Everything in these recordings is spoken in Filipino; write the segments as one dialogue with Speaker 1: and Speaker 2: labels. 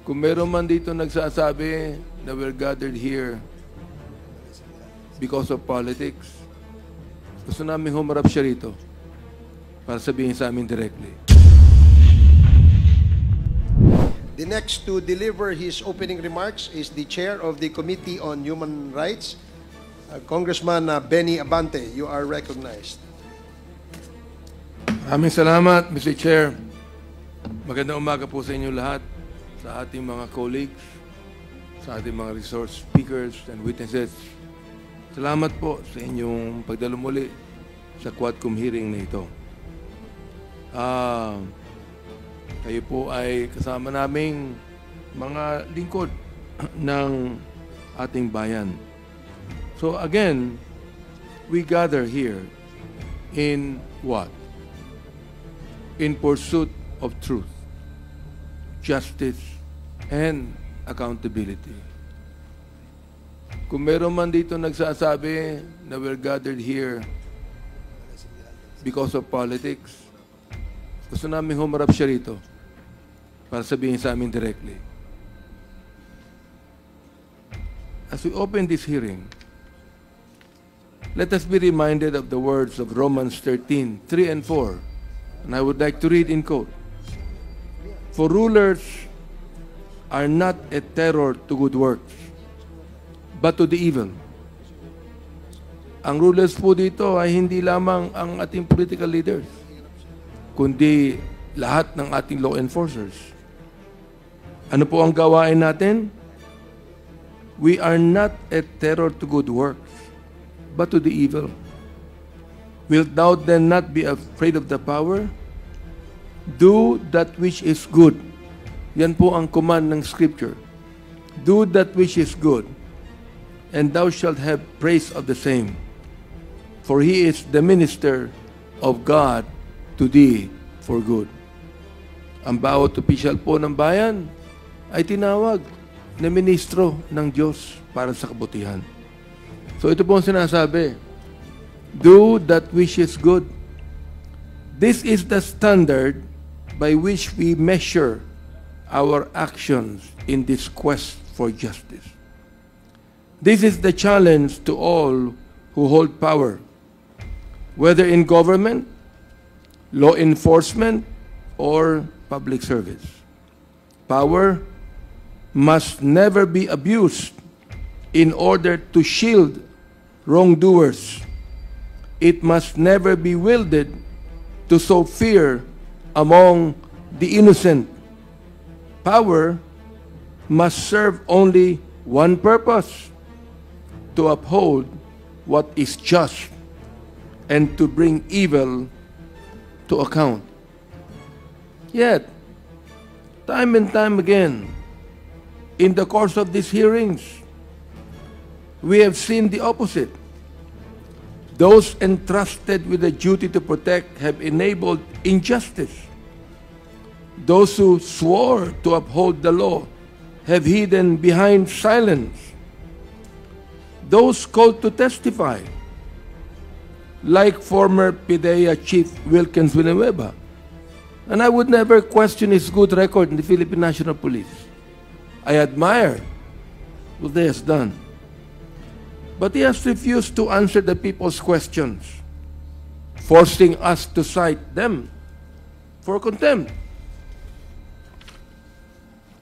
Speaker 1: Kung meron man dito nagsasabi na we're gathered here because of politics, gusto namin humarap siya rito para sabihin sa amin directly.
Speaker 2: The next to deliver his opening remarks is the Chair of the Committee on Human Rights, Congressman Benny Abante. You are recognized.
Speaker 1: Maraming salamat, Mr. Chair. Magandang umaga po sa inyo lahat, sa ating mga colleagues, sa ating mga resource speakers and witnesses. Salamat po sa inyong pagdalo muli sa Quadcom hearing na ito. Kayo po ay kasama naming mga lingkod ng ating bayan. So again, we gather here in what? In pursuit of truth, justice, and accountability. Kung meron man dito nagsasabi na we're gathered here because of politics, gusto namin humarap siya rito para sabihin sa amin directly. As we open this hearing, let us be reminded of the words of Romans 13:3 and 4. And I would like to read in quote, "For rulers are not a terror to good works, but to the evil." Ang rulers po dito ay hindi lamang ang ating political leaders, kundi lahat ng ating law enforcers. Ano po ang gawain natin? We are not a terror to good works, but to the evil. Wilt thou then not be afraid of the power? Do that which is good. Yan po ang command ng Scripture. Do that which is good, and thou shalt have praise of the same. For he is the minister of God to thee for good. Ang bawat opisyal po ng bayan ay tinawag na ministro ng Diyos para sa kabutihan. So ito po ang sinasabi, do that which is good. This is the standard by which we measure our actions in this quest for justice. This is the challenge to all who hold power, whether in government, law enforcement, or public service. Power must never be abused in order to shield wrongdoers. It must never be wielded to sow fear among the innocent. Power must serve only one purpose: to uphold what is just and to bring evil to account. Yet, time and time again, in the course of these hearings, we have seen the opposite. Those entrusted with the duty to protect have enabled injustice. Those who swore to uphold the law have hidden behind silence. Those called to testify, like former PIDEA Chief Wilkins Villanueva, and I would never question his good record in the Philippine National Police. I admire what he has done. But he has refused to answer the people's questions, forcing us to cite them for contempt.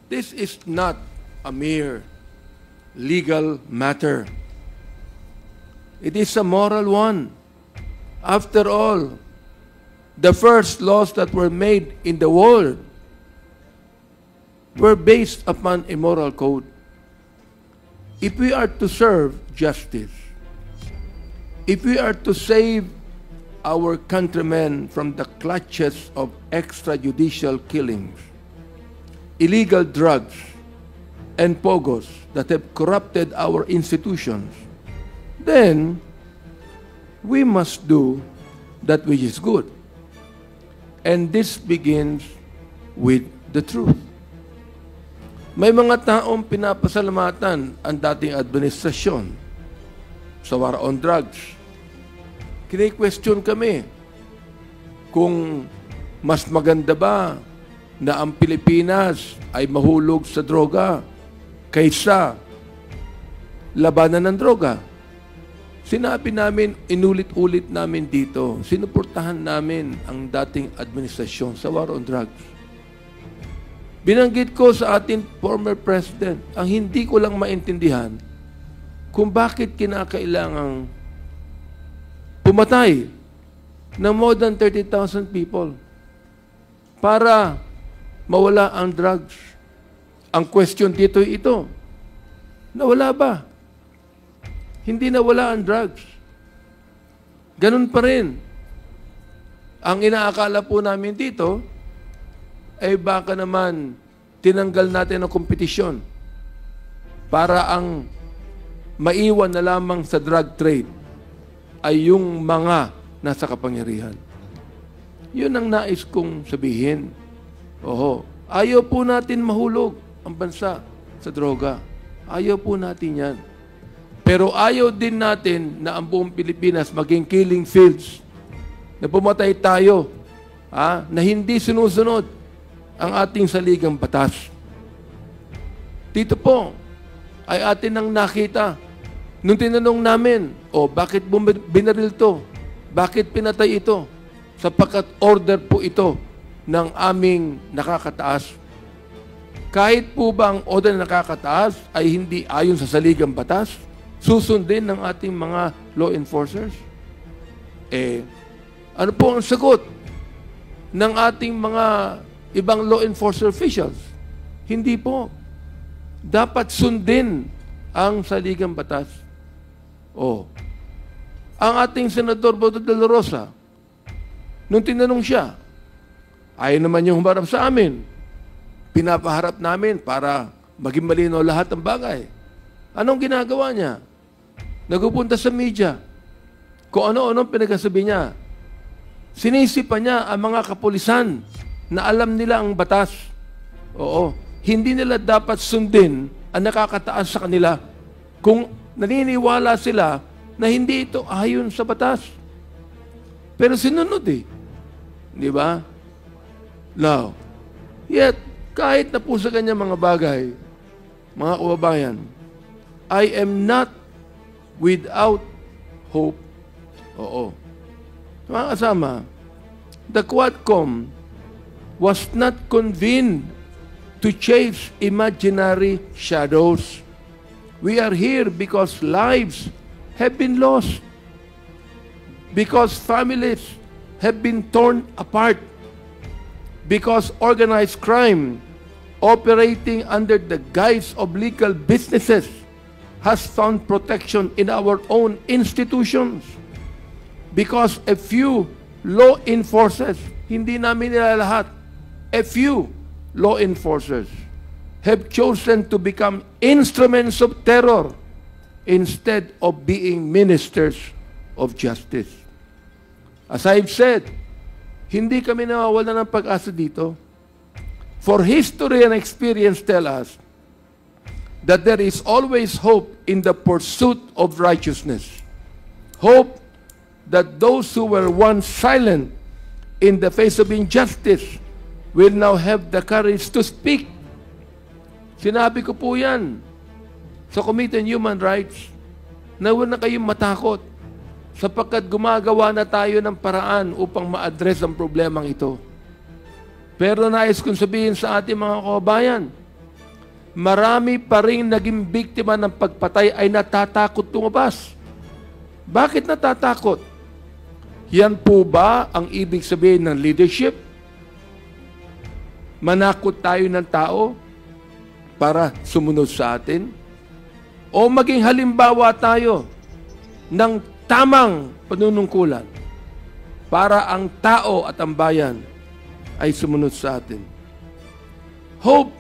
Speaker 1: This is not a mere legal matter. It is a moral one. After all, the first laws that were made in the world were based upon a moral code. If we are to serve justice, if we are to save our countrymen from the clutches of extrajudicial killings, illegal drugs, and pogos that have corrupted our institutions, then we must do that which is good. And this begins with the truth. May mga taong pinapasalamatan ang dating administrasyon sa war on drugs. Kine-question kami kung mas maganda ba na ang Pilipinas ay mahulog sa droga kaysa labanan ng droga. Sinabi namin, inulit-ulit namin dito, sinuportahan namin ang dating administrasyon sa war on drugs. Binanggit ko sa ating former president, ang hindi ko lang maintindihan kung bakit kinakailangang pumatay ng more than 30,000 people para mawala ang drugs. Ang question dito ito, nawala ba? Hindi nawala ang drugs. Ganun pa rin. Ang inaakala po namin dito, ay baka naman tinanggal natin ang kompetisyon para ang maiwan na lamang sa drug trade ay yung mga nasa kapangyarihan. Yun ang nais kong sabihin. Oho, ayaw po natin mahulog ang bansa sa droga. Ayaw po natin yan. Pero ayaw din natin na ang buong Pilipinas maging killing fields, na pumatay tayo, na hindi sinusunod ang ating saligang batas. Dito po ay atin nang nakita. Nung tinanong namin, bakit binaril to? Bakit pinatay ito? Sapagkat order po ito ng aming nakakataas. Kahit po ba ang order na nakakataas ay hindi ayon sa saligang batas, susundin ng ating mga law enforcers? Ano po ang sagot ng ating mga ibang law enforcement officials? Hindi po. Dapat sundin ang saligang batas. Ang ating Senador Boto de la Rosa, nung tinanong siya, ayaw naman yung humarap sa amin. Pinapaharap namin para maging malinaw lahat ng bagay. Anong ginagawa niya? Nagpupunta sa media. Kung ano-ano pinagsasabi niya. Sinisipa niya ang mga kapulisan na alam nila ang batas. Hindi nila dapat sundin ang nakakataas sa kanila kung naniniwala sila na hindi ito ayon sa batas. Pero sinunod Di ba? Now, yet, kahit na po sa kanya mga bagay, mga kababayan, I am not without hope. Mga kasama, the Quadcom was not convened to chase imaginary shadows. We are here because lives have been lost, because families have been torn apart, because organized crime operating under the guise of legal businesses has found protection in our own institutions, because a few law enforcers, hindi namin nila lahat, a few law enforcers have chosen to become instruments of terror instead of being ministers of justice. As I've said, hindi kami nawawala ng pag-asa dito. For history and experience tell us that there is always hope in the pursuit of righteousness. Hope that those who were once silent in the face of injustice will now have the courage to speak. Sinabi ko po yan sa Committee on Human Rights na huwag na kayong matakot sapagkat gumagawa na tayo ng paraan upang ma-address ang problemang ito. Pero nais kong sabihin sa ating mga kababayan, marami pa rin naging biktima ng pagpatay ay natatakot tumabas. Bakit natatakot? Yan po ba ang ibig sabihin ng leadership? Manakot tayo ng tao para sumunod sa atin? O maging halimbawa tayo ng tamang panunungkulan para ang tao at ang bayan ay sumunod sa atin? Hope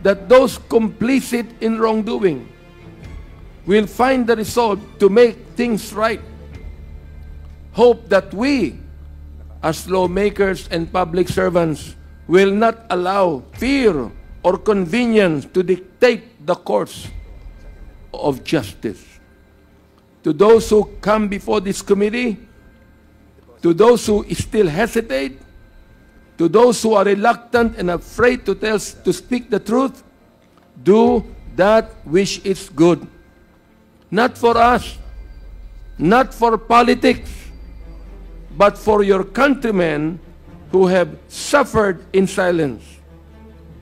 Speaker 1: that those complicit in wrongdoing will find the resolve to make things right. Hope that we, as lawmakers and public servants, will not allow fear or convenience to dictate the course of justice. To those who come before this committee, to those who still hesitate, To those who are reluctant and afraid to speak the truth, do that which is good. Not for us, not for politics, but for your countrymen who have suffered in silence.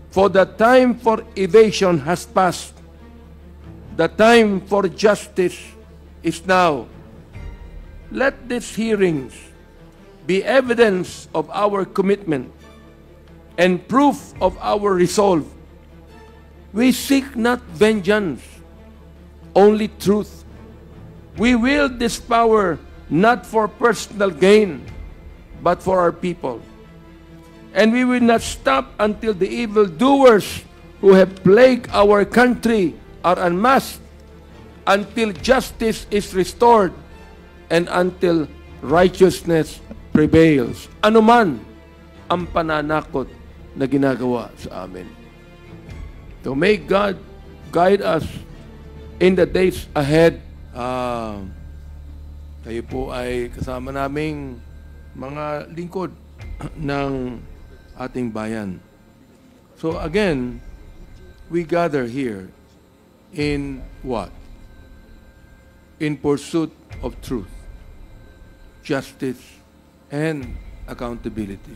Speaker 1: For the time for evasion has passed. The time for justice is now. Let these hearings be evidence of our commitment and proof of our resolve. We seek not vengeance, only truth. We wield this power not for personal gain, but for our people. And we will not stop until the evildoers who have plagued our country are unmasked, until justice is restored, and until righteousness prevails. Anuman ang pananakot na ginagawa sa amin. So may God guide us in the days ahead. Kayo po ay kasama naming mga lingkod ng ating bayan. So again, we gather here in what? In pursuit of truth, justice, and accountability.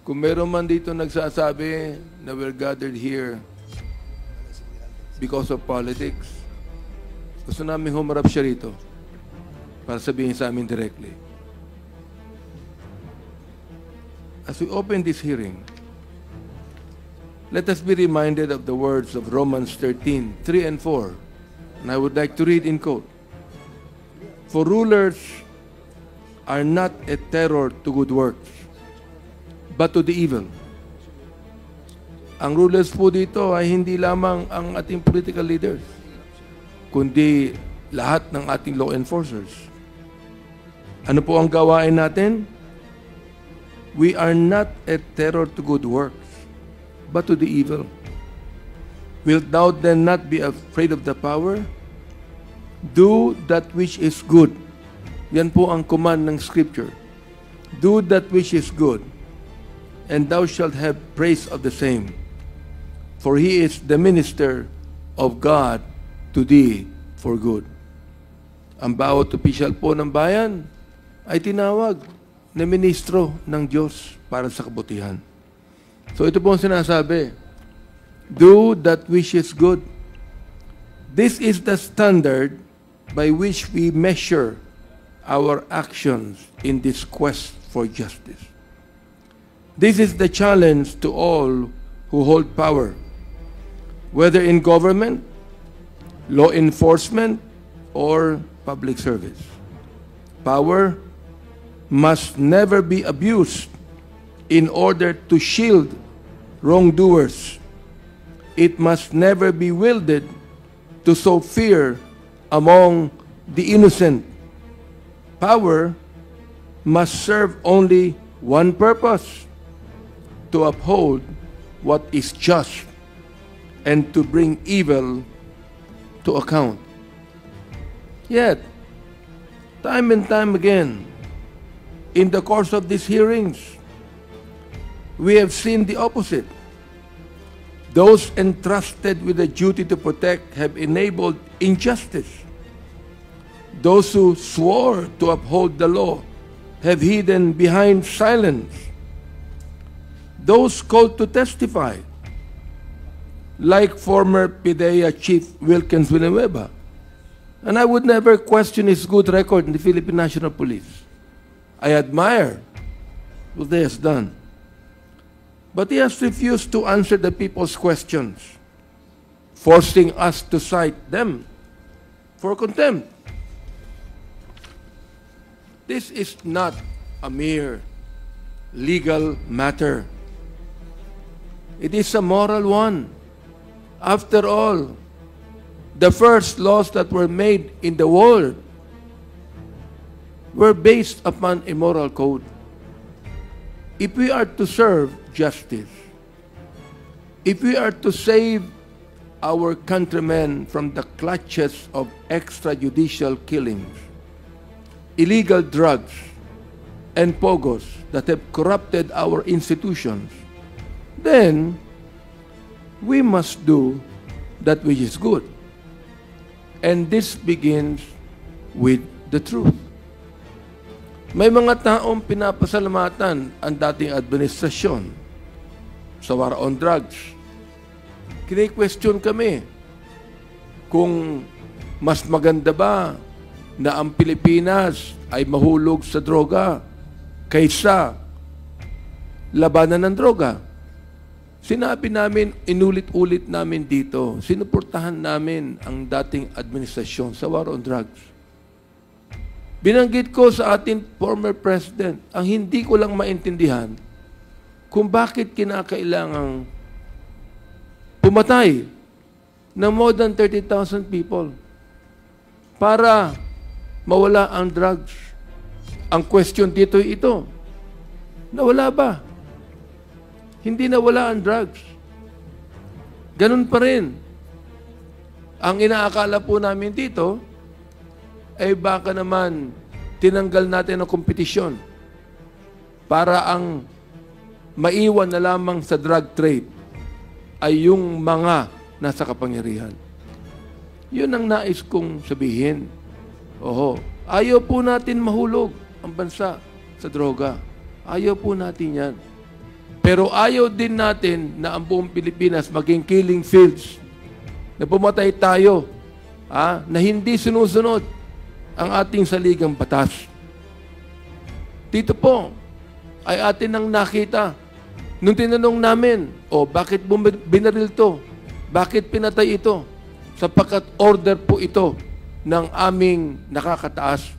Speaker 1: Kung meron man dito nagsasabi na we're gathered here because of politics, gusto namin humarap siya rito para sabihin sa amin directly. As we open this hearing, let us be reminded of the words of Romans 13:3 and 4. And I would like to read in quote. For rulers are not a terror to good works, but to the evil. Ang rulers po dito ay hindi lamang ang ating political leaders, kundi lahat ng ating law enforcers. Ano po ang gawain natin? We are not a terror to good works, but to the evil. Wilt thou then not be afraid of the power? Do that which is good. Yan po ang command ng Scripture. Do that which is good, and thou shalt have praise of the same. For he is the minister of God to thee for good. Ang bawat opisyal po ng bayan ay tinawag na ministro ng Diyos para sa kabutihan. So ito po ang sinasabi, do that which is good. This is the standard by which we measure our actions in this quest for justice. This is the challenge to all who hold power, whether in government, law enforcement, or public service. Power must never be abused in order to shield wrongdoers. It must never be wielded to sow fear among the innocent. Power must serve only one purpose: to uphold what is just and to bring evil to account. Yet, time and time again, in the course of these hearings, we have seen the opposite. Those entrusted with the duty to protect have enabled injustice. Those who swore to uphold the law have hidden behind silence. Those called to testify, like former PIDEA Chief Wilkins Villanueva, and I would never question his good record in the Philippine National Police. I admire what he has done. But he has refused to answer the people's questions, forcing us to cite them for contempt. This is not a mere legal matter. It is a moral one. After all, the first laws that were made in the world were based upon a moral code. If we are to serve justice, if we are to save our countrymen from the clutches of extrajudicial killings, illegal drugs, and pogos that have corrupted our institutions, then we must do that which is good. And this begins with the truth. May mga taong pinapasalamatan ang dating administrasyon sa war on drugs. Kine-question kami kung mas maganda ba na ang Pilipinas ay mahulog sa droga kaysa labanan ng droga. Sinabi namin, inulit-ulit namin dito, sinuportahan namin ang dating administrasyon sa war on drugs. Binanggit ko sa ating former president, ang hindi ko lang maintindihan kung bakit kinakailangang pumatay ng more than 30,000 people para mawala ang drugs. Ang question dito ito, nawala ba? Hindi nawala ang drugs. Ganun pa rin. Ang inaakala po namin dito, ay baka naman tinanggal natin ang kompetisyon para ang maiwan na lamang sa drug trade ay yung mga nasa kapangyarihan. Yun ang nais kong sabihin. Oho, ayaw po natin mahulog ang bansa sa droga. Ayaw po natin yan. Pero ayaw din natin na ang buong Pilipinas maging killing fields, na pumatay tayo, na hindi sinusunod ang ating saligang batas. Dito po ay atin nang nakita. Nung tinanong namin, bakit binaril to? Bakit pinatay ito? Sapagkat order po ito ng aming nakakataas.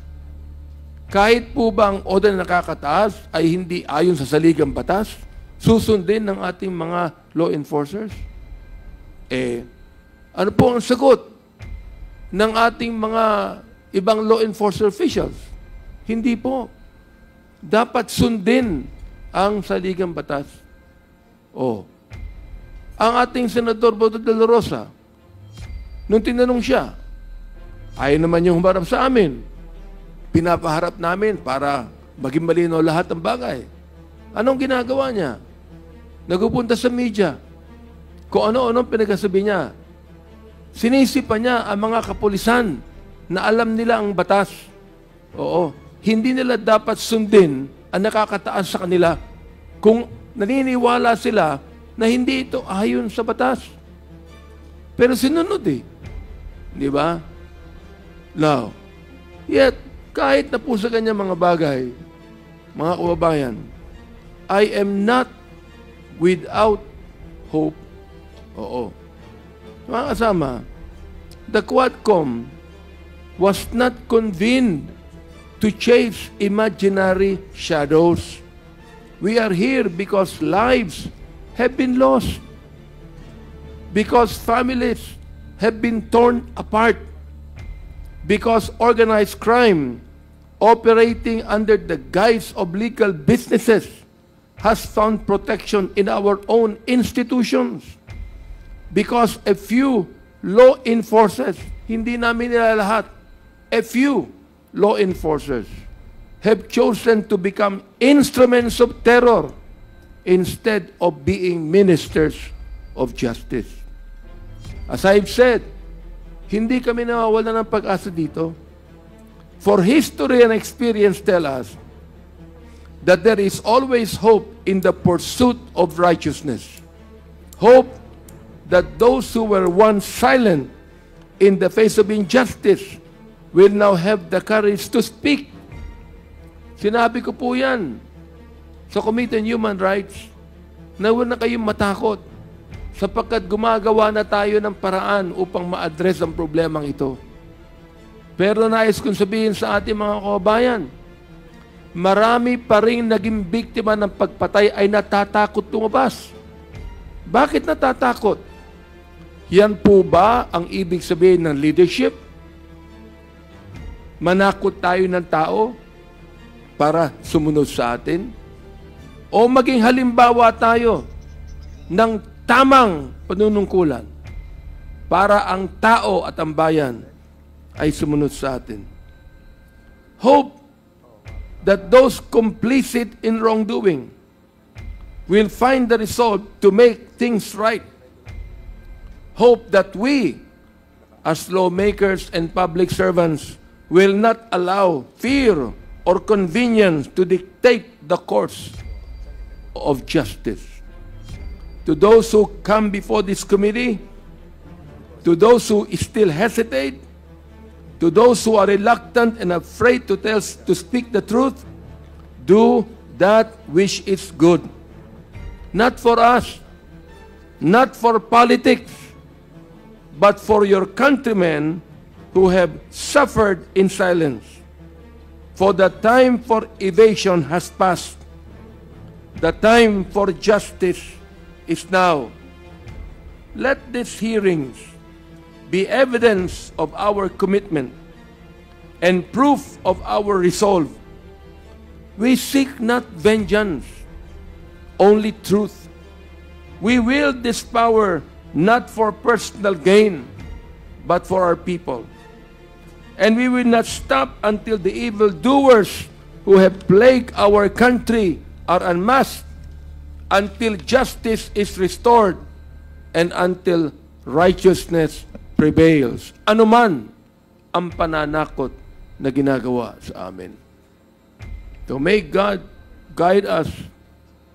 Speaker 1: Kahit po ba ang order na nakakataas ay hindi ayon sa saligang batas, susundin ng ating mga law enforcers? Ano po ang sagot ng ating mga ibang law enforcer officials? Hindi po. Dapat sundin ang saligang batas. Ang ating Senador Boto de la Rosa, nung tinanong siya, ayaw naman yung humarap sa amin. Pinapaharap namin para maging malinaw lahat ng bagay. Anong ginagawa niya? Nagpupunta sa media. Kung ano-anong pinagsasabi niya. Sinisipa niya ang mga kapulisan na alam nila ang batas. Hindi nila dapat sundin ang nakakataas sa kanila kung naniniwala sila na hindi ito ayon sa batas. Pero sinunod Di ba? Now, yet, kahit na po sa kanya mga bagay, mga kababayan, I am not without hope. Mga kasama, the Quadcom was not convened to chase imaginary shadows. We are here because lives have been lost, because families have been torn apart, because organized crime operating under the guise of legal businesses has found protection in our own institutions, because a few law enforcers, hindi namin nila lahat, a few law enforcers have chosen to become instruments of terror instead of being ministers of justice. As I've said, hindi kami nawawala ng pag-asa dito. For history and experience tell us that there is always hope in the pursuit of righteousness. Hope that those who were once silent in the face of injustice will now have the courage to speak. Sinabi ko po yan sa Committee on Human Rights na huwag na kayong matakot sapagkat gumagawa na tayo ng paraan upang ma-address ang problemang ito. Pero nais kong sabihin sa ating mga kababayan, marami pa rin naging biktima ng pagpatay ay natatakot lumabas. Bakit natatakot? Yan po ba ang ibig sabihin ng leadership? Manakot tayo ng tao para sumunod sa atin? O maging halimbawa tayo ng tamang panunungkulan para ang tao at ang bayan ay sumunod sa atin? Hope that those complicit in wrongdoing will find the resolve to make things right. Hope that we, as lawmakers and public servants, will not allow fear or convenience to dictate the course of justice. To those who come before this committee, to those who still hesitate, to those who are reluctant and afraid to speak the truth, do that which is good. Not for us, not for politics, but for your countrymen who have suffered in silence. For the time for evasion has passed. The time for justice is now. Let these hearings be evidence of our commitment and proof of our resolve. We seek not vengeance, only truth. We wield this power not for personal gain, but for our people. And we will not stop until the evildoers who have plagued our country are unmasked, until justice is restored, and until righteousness prevails. Anuman ang pananakot na ginagawa sa amin. So may God guide us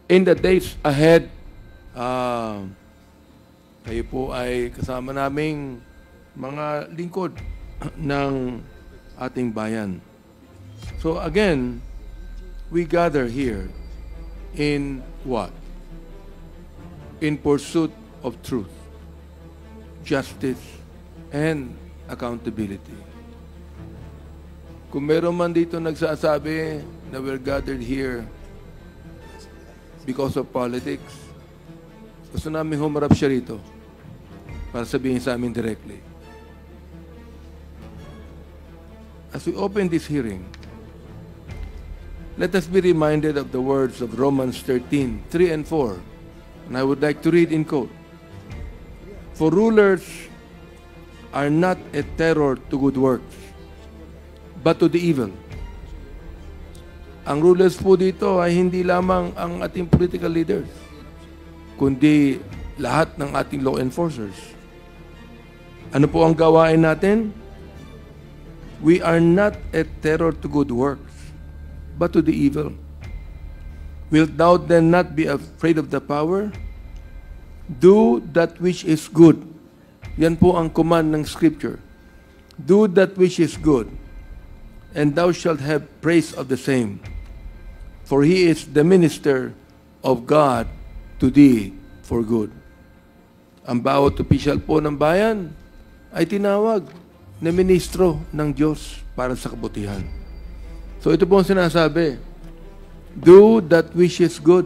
Speaker 1: in the days ahead. Kayo po ay kasama naming mga lingkod ng ating bayan. So again, we gather here in what? In pursuit of truth, justice, and accountability. Kung meron man dito nagsasabi na we're gathered here because of politics, gusto namin humarap siya rito para sabihin sa amin directly. As we open this hearing, let us be reminded of the words of Romans 13:3 and 4. And I would like to read in quote. For rulers are not a terror to good works, but to the evil. Ang rulers po dito ay hindi lamang ang ating political leaders, kundi lahat ng ating law enforcers. Ano po ang gawain natin? We are not a terror to good works, but to the evil. Wilt thou then not be afraid of the power? Do that which is good. Yan po ang command ng Scripture. Do that which is good, and thou shalt have praise of the same. For he is the minister of God to thee for good. Ang bawat opisyal po ng bayan ay tinawag na ministro ng Diyos para sa kabutihan. So ito po ang sinasabi, do that which is good.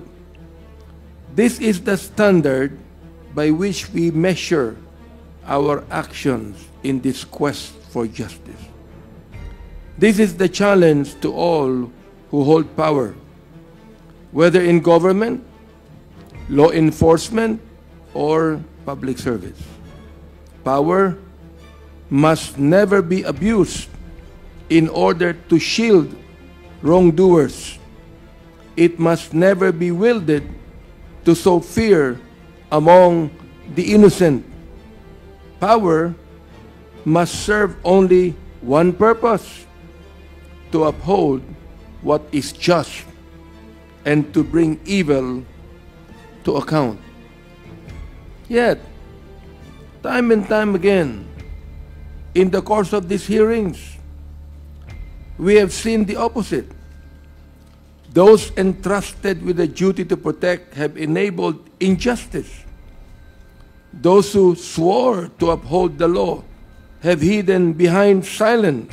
Speaker 1: This is the standard by which we measure our actions in this quest for justice. This is the challenge to all who hold power, whether in government, law enforcement, or public service. Power must never be abused in order to shield wrongdoers. It must never be wielded to sow fear among the innocent. Power must serve only one purpose: to uphold what is just and to bring evil to account. Yet, time and time again, in the course of these hearings, we have seen the opposite. Those entrusted with the duty to protect have enabled injustice. Those who swore to uphold the law have hidden behind silence.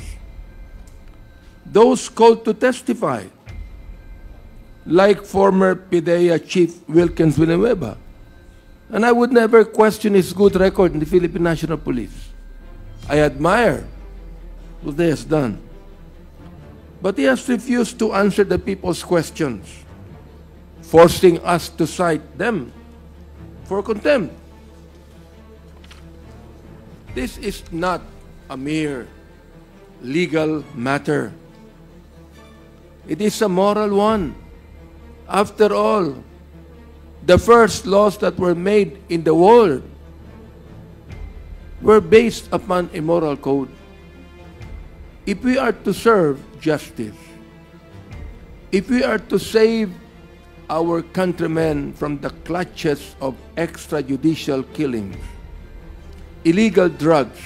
Speaker 1: Those called to testify, like former PIDEA Chief Wilkins Villanueva, and I would never question his good record in the Philippine National Police. I admire what he has done. But he has refused to answer the people's questions, forcing us to cite them for contempt. This is not a mere legal matter. It is a moral one. After all, the first laws that were made in the world were based upon a moral code. If we are to serve justice, if we are to save our countrymen from the clutches of extrajudicial killings, illegal drugs,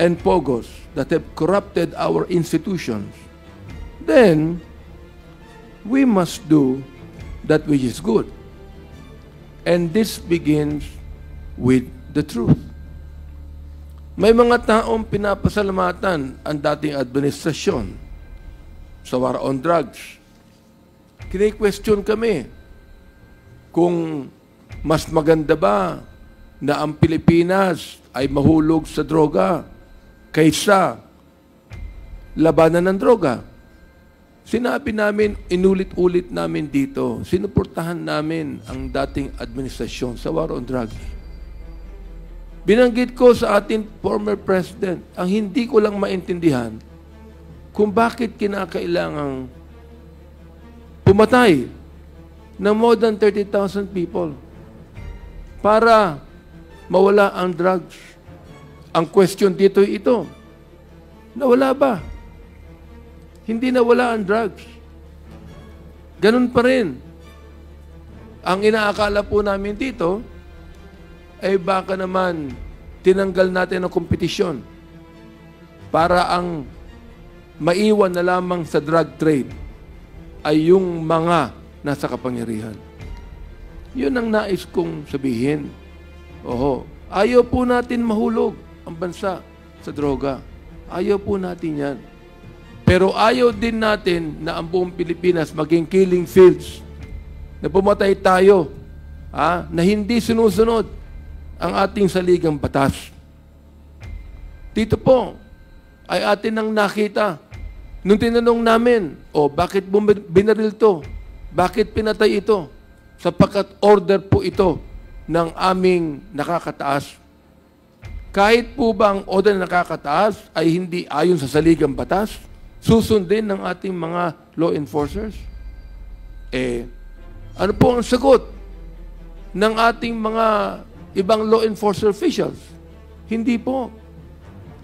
Speaker 1: and pogos that have corrupted our institutions, then we must do that which is good. And this begins with the truth. May mga taong pinapasalamatan ang dating administrasyon sa war on drugs. Kine-question kami kung mas maganda ba na ang Pilipinas ay mahulog sa droga kaysa labanan ng droga. Sinabi namin, inulit-ulit namin dito, sinuportahan namin ang dating administrasyon sa war on drugs. Binanggit ko sa ating former president, ang hindi ko lang maintindihan kung bakit kinakailangang pumatay ng more than 30,000 people para mawala ang drugs. Ang question dito ito, nawala ba? Hindi nawala ang drugs. Ganun pa rin. Ang inaakala po namin dito, ay baka naman tinanggal natin ang kompetisyon para ang maiwan na lamang sa drug trade ay yung mga nasa kapangyarihan. Yun ang nais kong sabihin. Oho, ayaw po natin mahulog ang bansa sa droga. Ayaw po natin yan. Pero ayaw din natin na ang buong Pilipinas maging killing fields, na pumatay tayo, na hindi sinusunod ang ating saligang batas. Dito po ay atin nang nakita. Nung tinanong namin, bakit binaril to? Bakit pinatay ito? Sapagkat order po ito ng aming nakakataas. Kahit po ba ang order na nakakataas ay hindi ayon sa saligang batas, susundin ng ating mga law enforcers? Ano po ang sagot ng ating mga ibang law enforcer officials? Hindi po.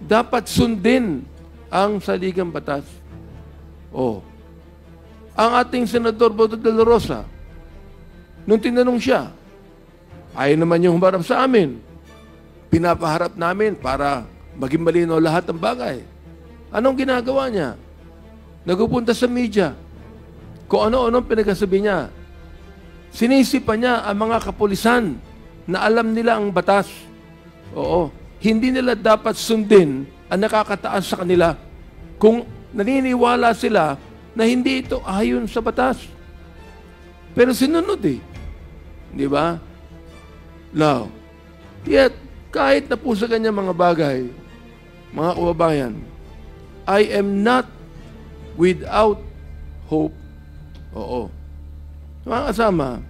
Speaker 1: Dapat sundin ang saligang batas. Ang ating Senador Boto de la Rosa, nung tinanong siya, ayaw naman yung humarap sa amin. Pinapaharap namin para maging malinaw lahat ng bagay. Anong ginagawa niya? Nagpupunta sa media. Kung ano-anong pinagsasabi niya. Sinisipa niya ang mga kapulisan na alam nila ang batas. Hindi nila dapat sundin ang nakakataas sa kanila kung naniniwala sila na hindi ito ayon sa batas. Pero sinunod Di ba? Now, yet, kahit na po sa kanya mga bagay, mga kababayan, I am not without hope. Mga kasama,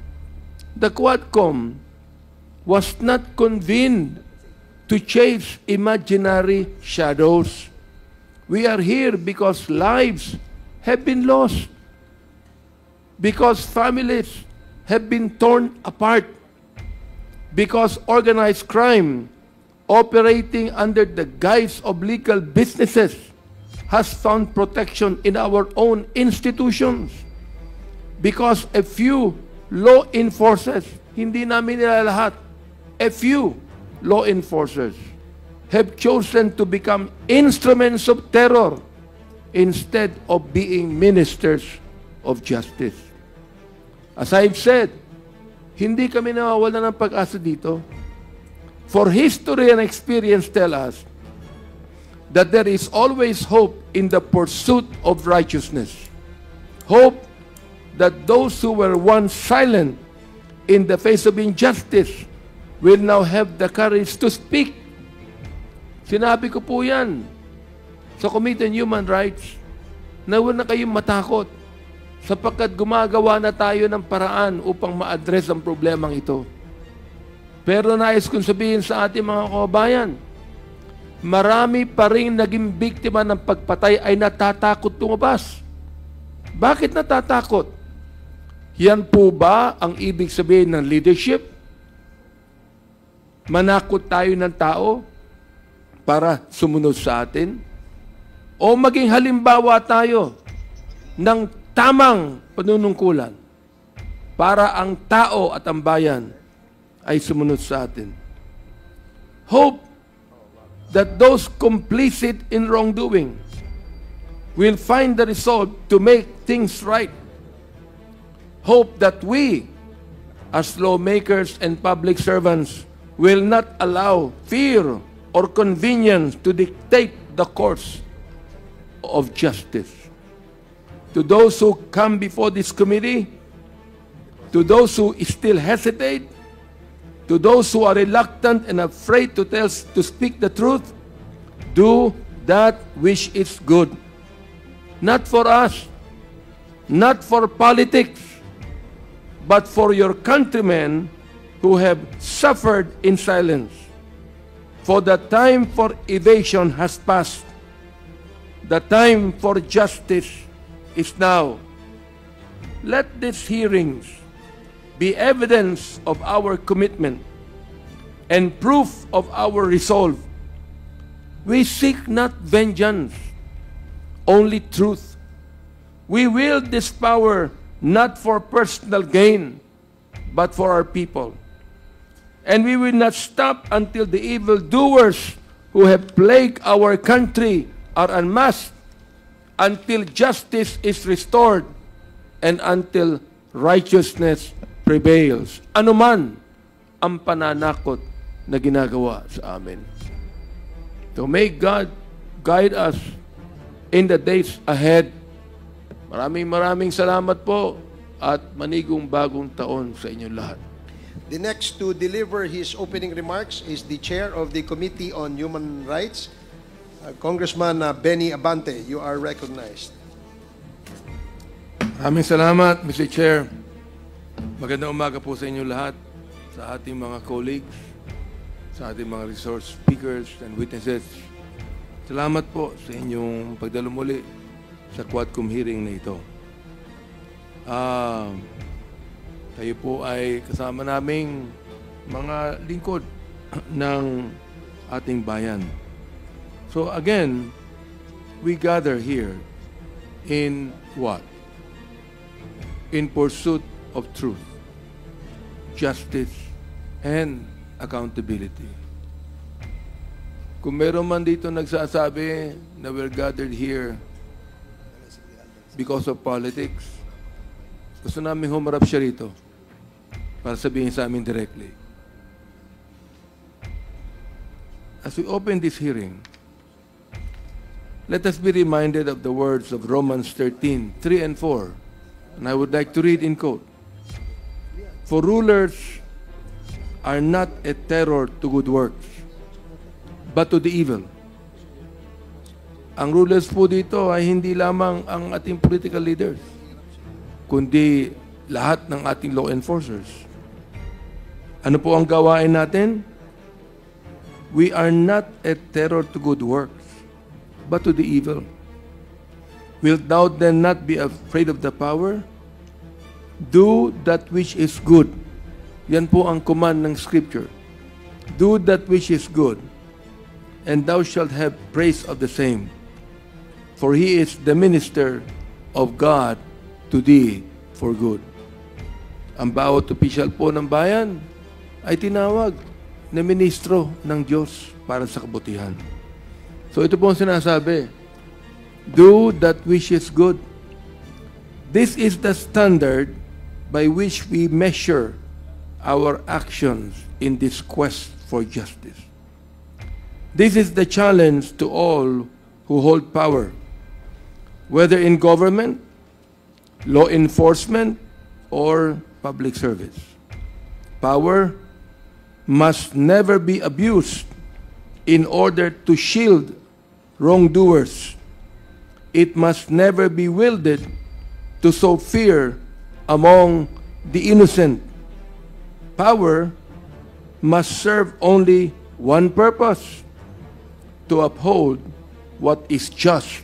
Speaker 1: the Quadcom was not convened to chase imaginary shadows. We are here because lives have been lost, because families have been torn apart, because organized crime operating under the guise of legal businesses has found protection in our own institutions, because a few law enforcers, hindi namin nila lahat, a few law enforcers have chosen to become instruments of terror instead of being ministers of justice. As I've said, hindi kami nawawala ng pag-asa dito. For history and experience tell us that there is always hope in the pursuit of righteousness. Hope that those who were once silent in the face of injustice will now have the courage to speak. Sinabi ko po yan sa Committee on Human Rights na huwag na kayong matakot sapagkat gumagawa na tayo ng paraan upang ma-address ang problemang ito. Pero nais kong sabihin sa ating mga kababayan, marami pa rin naging biktima ng pagpatay ay natatakot tumabas. Bakit natatakot? Yan po ba ang ibig sabihin ng leadership? Manakot tayo ng tao para sumunod sa atin? O maging halimbawa tayo ng tamang panunungkulan para ang tao at ang bayan ay sumunod sa atin? Hope that those complicit in wrongdoing will find the resolve to make things right. Hope that we, as lawmakers and public servants, will not allow fear or convenience to dictate the course of justice. To those who come before this committee, to those who still hesitate, to those who are reluctant and afraid to speak the truth, do that which is good. Not for us, not for politics, but for your countrymen who have suffered in silence. For the time for evasion has passed. The time for justice is now. Let these hearings be evidence of our commitment and proof of our resolve. We seek not vengeance, only truth. We wield this power not for personal gain, but for our people. And we will not stop until the evildoers who have plagued our country are unmasked, until justice is restored, and until righteousness prevails. Anuman ang pananakot na ginagawa sa amin. So may God guide us in the days ahead. Maraming salamat po at manigong bagong taon sa inyong lahat.
Speaker 2: The next to deliver his opening remarks is the Chair of the Committee on Human Rights, Congressman Benny Abante. You are recognized.
Speaker 1: Maraming salamat, Mr. Chair. Magandang umaga po sa inyo lahat, sa ating mga colleagues, sa ating mga resource speakers and witnesses. Salamat po sa inyong pagdalo muli sa Quadcom hearing na ito. Kayo po ay kasama naming mga lingkod ng ating bayan. So again, we gather here in what? In pursuit of truth, justice, and accountability. Kung meron man dito nagsasabi na we're gathered here because of politics, gusto namin humarap siya rito para sabihin sa amin directly. As we open this hearing, let us be reminded of the words of Romans 13:3 and 4. And I would like to read in quote. For rulers are not a terror to good works, but to the evil. Ang rulers po dito ay hindi lamang ang ating political leaders, kundi lahat ng ating law enforcers. Ano po ang gawain natin? We are not a terror to good works, but to the evil. Wilt thou then not be afraid of the power? Do that which is good. Yan po ang command ng Scripture. Do that which is good, and thou shalt have praise of the same. For he is the minister of God to thee for good. Ang bawat opisyal po ng bayan ay tinawag na ministro ng Diyos para sa kabutihan. So ito po ang sinasabi, do that which is good. This is the standard by which we measure our actions in this quest for justice. This is the challenge to all who hold power, whether in government, law enforcement, or public service. Power must never be abused in order to shield wrongdoers. It must never be wielded to sow fear among the innocent. Power must serve only one purpose: to uphold what is just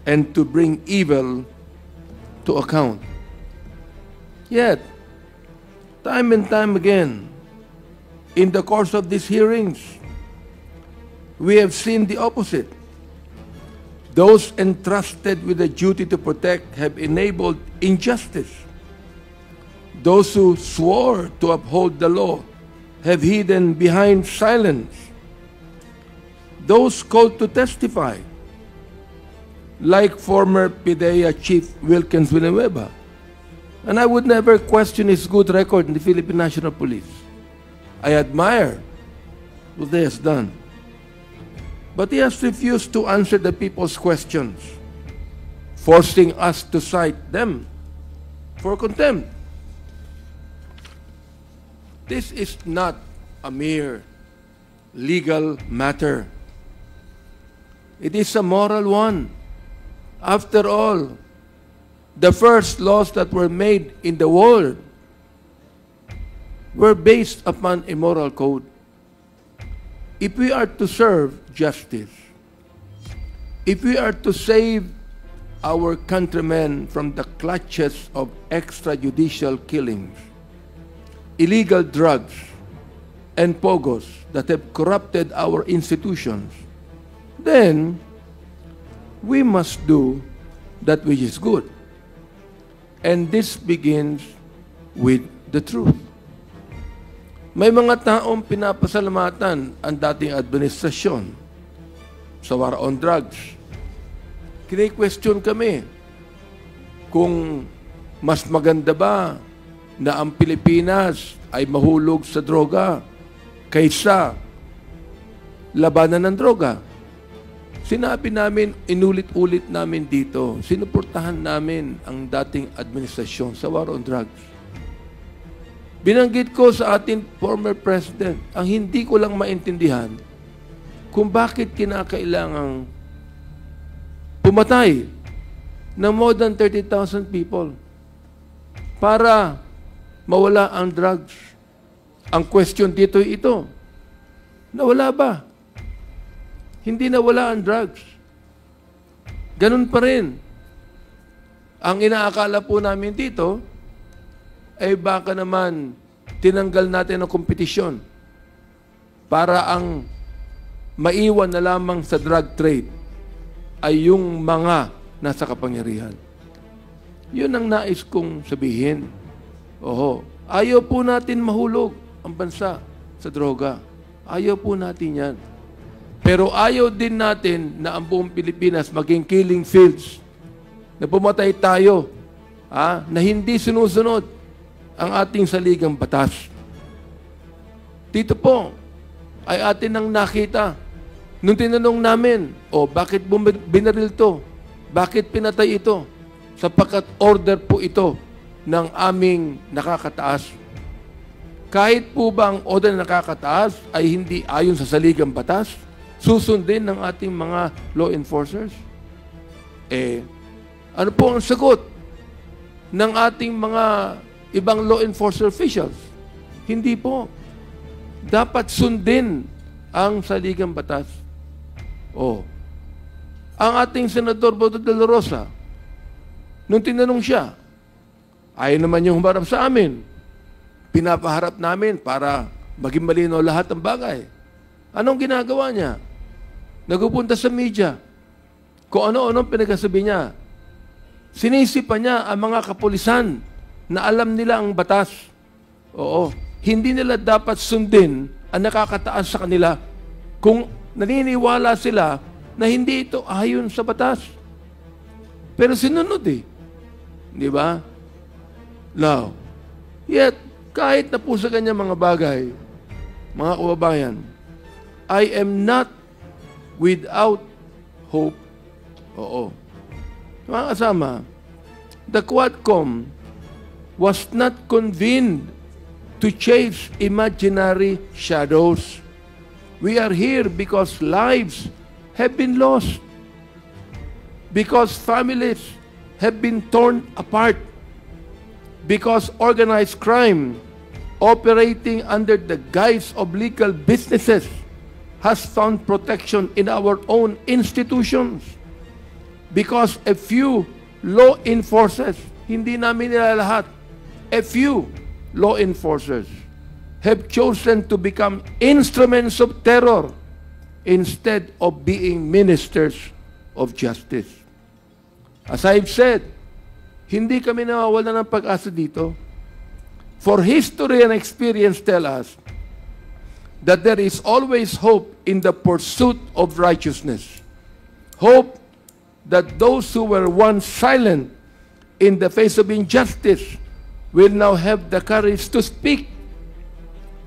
Speaker 1: and to bring evil to account. Yet, time and time again, in the course of these hearings, we have seen the opposite. Those entrusted with the duty to protect have enabled injustice. Those who swore to uphold the law have hidden behind silence. Those called to testify, like former PIDEA Chief Wilkins Villanueva, and I would never question his good record in the Philippine National Police. I admire what he has done. But he has refused to answer the people's questions, forcing us to cite them for contempt. This is not a mere legal matter. It is a moral one. After all, the first laws that were made in the world were based upon a moral code. If we are to serve justice, if we are to save our countrymen from the clutches of extrajudicial killings, illegal drugs, and pogos that have corrupted our institutions, then we must do that which is good. And this begins with the truth. May mga taong pinapasalamatan ang dating administrasyon sa war on drugs. Kini-question kami kung mas maganda ba na ang Pilipinas ay mahulog sa droga kaysa labanan ng droga. Sinabi namin, inulit-ulit namin dito, sinuportahan namin ang dating administrasyon sa war on drugs. Binanggit ko sa ating former president, ang hindi ko lang maintindihan kung bakit kinakailangang pumatay ng more than 30,000 people para mawala ang drugs. Ang question dito ito, nawala ba? Hindi nawala ang drugs. Ganun pa rin. Ang inaakala po namin dito, ay baka naman tinanggal natin ang kompetisyon para ang maiwan na lamang sa drug trade ay yung mga nasa kapangyarihan. Yun ang nais kong sabihin. Oho, ayaw po natin mahulog ang bansa sa droga. Ayaw po natin yan. Pero ayaw din natin na ang buong Pilipinas maging killing fields, na pumatay tayo, na hindi sinusunod ang ating saligang batas. Dito po ay atin nang nakita. Nung tinanong namin, bakit binaril to? Bakit pinatay ito? Sapagkat order po ito ng aming nakakataas. Kahit po ba ang order na nakakataas ay hindi ayon sa saligang batas, susundin ng ating mga law enforcers? Ano po ang sagot ng ating mga ibang law enforcer officials? Hindi po. Dapat sundin ang saligang batas. Ang ating Senador Boto de la Rosa, nung tinanong siya, ayaw naman yung humarap sa amin. Pinapaharap namin para maging malinaw lahat ng bagay. Anong ginagawa niya? Nagpupunta sa media. Kung ano-anong pinagsasabi niya. Sinisipa niya ang mga kapulisan na alam nila ang batas. Hindi nila dapat sundin ang nakakataas sa kanila kung naniniwala sila na hindi ito ayon sa batas. Pero sinunod Di ba? Now, yet, kahit na po sa kanya mga bagay, mga kababayan, I am not without hope. Mga kasama, the Quadcom was not convened to chase imaginary shadows. We are here because lives have been lost, because families have been torn apart, because organized crime operating under the guise of legal businesses has found protection in our own institutions, because a few law enforcers hindi namin nilalahat. A few law enforcers have chosen to become instruments of terror instead of being ministers of justice. As I've said, hindi kami nawawala ng pag-asa dito. For history and experience tell us that there is always hope in the pursuit of righteousness. Hope that those who were once silent in the face of injustice will now have the courage to speak.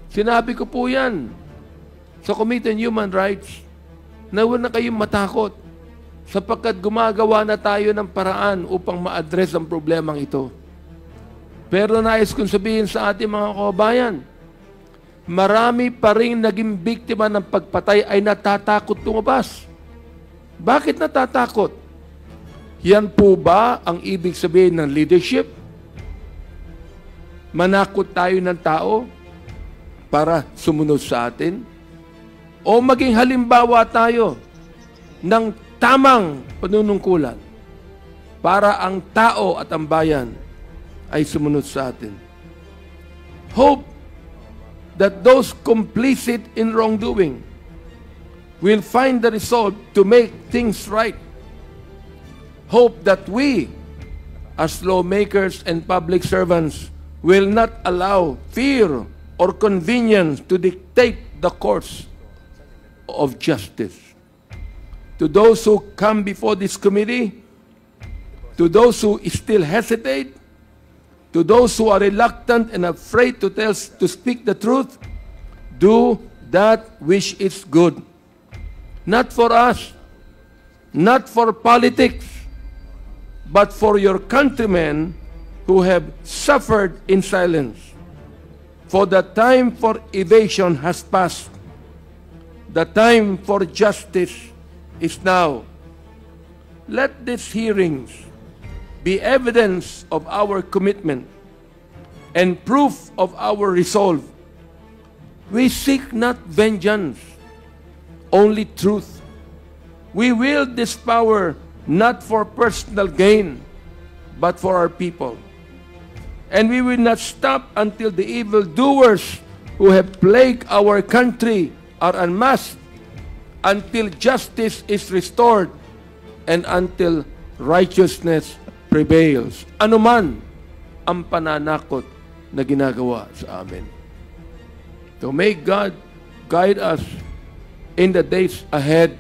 Speaker 1: Sinabi ko po yan sa Committee on Human Rights na huwag na kayong matakot sapagkat gumagawa na tayo ng paraan upang ma-address ang problemang ito. Pero nais kong sabihin sa ating mga kababayan, marami pa rin naging biktima ng pagpatay ay natatakot tumabas. Bakit natatakot? Yan po ba ang ibig sabihin ng leadership? Manakot tayo ng tao para sumunod sa atin? O maging halimbawa tayo ng tamang panunungkulan para ang tao at ang bayan ay sumunod sa atin? Hope that those complicit in wrongdoing will find the resolve to make things right. Hope that we, as lawmakers and public servants, will not allow fear or convenience to dictate the course of justice. To those who come before this committee, to those who still hesitate, to those who are reluctant and afraid to speak the truth, do that which is good. Not for us, not for politics, but for your countrymen who have suffered in silence. For the time for evasion has passed. The time for justice is now. Let these hearings be evidence of our commitment and proof of our resolve. We seek not vengeance, only truth. We wield this power not for personal gain, but for our people. And we will not stop until the evildoers who have plagued our country are unmasked, until justice is restored, and until righteousness prevails. Ano man ang pananakot na ginagawa sa amin. So may God guide us in the days ahead